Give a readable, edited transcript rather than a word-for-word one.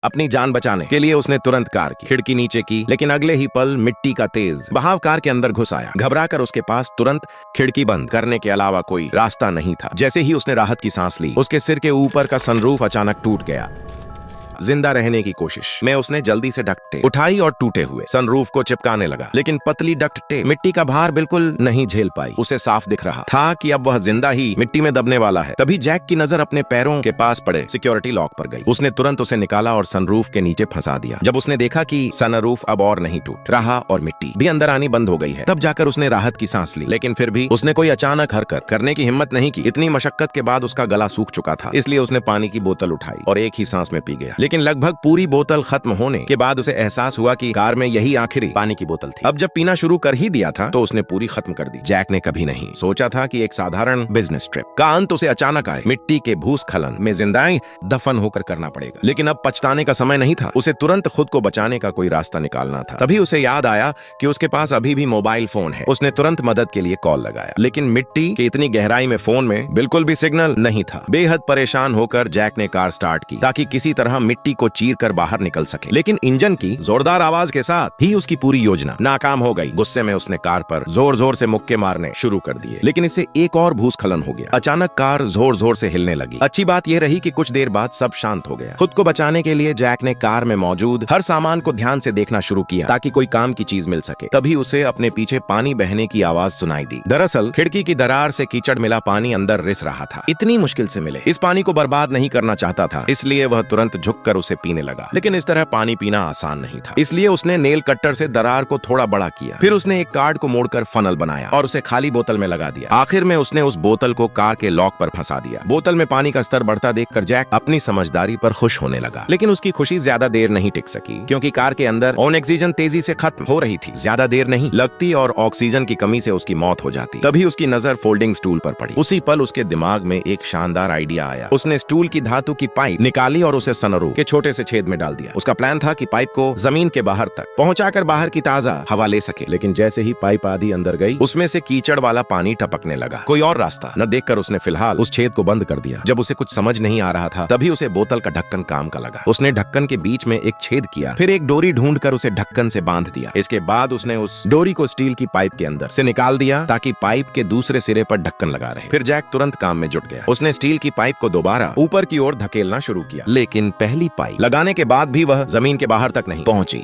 अपनी जान बचाने के लिए उसने तुरंत कार की खिड़की नीचे की, लेकिन अगले ही पल मिट्टी का तेज बहाव कार के अंदर घुस आया। घबराकर उसके पास तुरंत खिड़की बंद करने के अलावा कोई रास्ता नहीं था। जैसे ही उसने राहत की सांस ली, उसके सिर के ऊपर का सनरूफ अचानक टूट गया। जिंदा रहने की कोशिश में उसने जल्दी से डक्ट टेप उठाई और टूटे हुए सनरूफ को चिपकाने लगा, लेकिन पतली डक्ट टेप मिट्टी का भार बिल्कुल नहीं झेल पाई। उसे साफ दिख रहा था कि अब वह जिंदा ही मिट्टी में दबने वाला है। तभी जैक की नजर अपने पैरों के पास पड़े सिक्योरिटी लॉक पर गई। उसने तुरंत उसे निकाला और सनरूफ के नीचे फंसा दिया। जब उसने देखा कि सनरूफ अब और नहीं टूट रहा और मिट्टी भी अंदर आनी बंद हो गई है, तब जाकर उसने राहत की सांस ली। लेकिन फिर भी उसने कोई अचानक हरकत करने की हिम्मत नहीं की। इतनी मशक्कत के बाद उसका गला सूख चुका था, इसलिए उसने पानी की बोतल उठाई और एक ही सांस में पी गया। लेकिन लगभग पूरी बोतल खत्म होने के बाद उसे एहसास हुआ कि कार में यही आखिरी पानी की बोतल थी। अब जब पीना शुरू कर ही दिया था तो उसने पूरी खत्म कर दी। जैक ने कभी नहीं सोचा था कि एक साधारण बिजनेस ट्रिप का अंत उसे अचानक आए मिट्टी के भूस्खलन में जिंदाई दफन होकर करना पड़ेगा। लेकिन अब पछताने का समय नहीं था। उसे तुरंत खुद को बचाने का कोई रास्ता निकालना था। तभी उसे याद आया कि उसके पास अभी भी मोबाइल फोन है। उसने तुरंत मदद के लिए कॉल लगाया, लेकिन मिट्टी की इतनी गहराई में फोन में बिल्कुल भी सिग्नल नहीं था। बेहद परेशान होकर जैक ने कार स्टार्ट की ताकि किसी तरह मिट्टी को चीर कर बाहर निकल सके, लेकिन इंजन की जोरदार आवाज के साथ ही उसकी पूरी योजना नाकाम हो गई। गुस्से में उसने कार पर जोर जोर से मुक्के मारने शुरू कर दिए, लेकिन इससे एक और भूस्खलन हो गया। अचानक कार जोर जोर से हिलने लगी। अच्छी बात यह रही कि कुछ देर बाद सब शांत हो गया। खुद को बचाने के लिए जैक ने कार में मौजूद हर सामान को ध्यान से देखना शुरू किया ताकि कोई काम की चीज मिल सके। तभी उसे अपने पीछे पानी बहने की आवाज सुनाई दी। दरअसल खिड़की की दरार से कीचड़ मिला पानी अंदर रिस रहा था। इतनी मुश्किल से मिले इस पानी को बर्बाद नहीं करना चाहता था, इसलिए वह तुरंत झुककर उसे पीने लगा। लेकिन इस तरह पानी पीना आसान नहीं था, इसलिए उसने नेल कट्टर से दरार को थोड़ा बड़ा किया। फिर उसने एक कार्ड को मोड़कर फनल बनाया और उसे खाली बोतल में लगा दिया। आखिर में उसने उस बोतल को कार के लॉक पर फंसा दिया। बोतल में पानी का स्तर बढ़ता देखकर जैक अपनी समझदारी पर खुश होने लगा, लेकिन उसकी खुशी ज्यादा देर नहीं टिक सकी, क्योंकि कार के अंदर ऑक्सीजन तेजी से खत्म हो रही थी। ज्यादा देर नहीं लगती और ऑक्सीजन की कमी से उसकी मौत हो जाती। तभी उसकी नजर फोल्डिंग स्टूल पर पड़ी। उसी पल उसके दिमाग में एक शानदार आइडिया आया। उसने स्टूल की धातु की पाइप निकाली और उसे सनरूफ के छोटे से छेद में डाल दिया। उसका प्लान था कि पाइप को जमीन के बाहर तक पहुंचाकर बाहर की ताजा हवा ले सके। लेकिन जैसे ही पाइप आधी अंदर गई, उसमें से कीचड़ वाला पानी टपकने लगा। कोई और रास्ता न देखकर उसने फिलहाल उस छेद को बंद कर दिया। जब उसे कुछ समझ नहीं आ रहा था, तभी उसे बोतल का ढक्कन काम का लगा। उसने ढक्कन के बीच में एक छेद किया, फिर एक डोरी ढूंढकर उसे ढक्कन से बांध दिया। इसके बाद उसने उस डोरी को स्टील की पाइप के अंदर से निकाल दिया ताकि पाइप के दूसरे सिरे पर ढक्कन लगा रहे। फिर जैक तुरंत काम में जुट गया। उसने स्टील की पाइप को दोबारा ऊपर की ओर धकेलना शुरू किया, लेकिन पहली पाइप लगाने के बाद भी वह जमीन के बाहर तक नहीं पहुंची।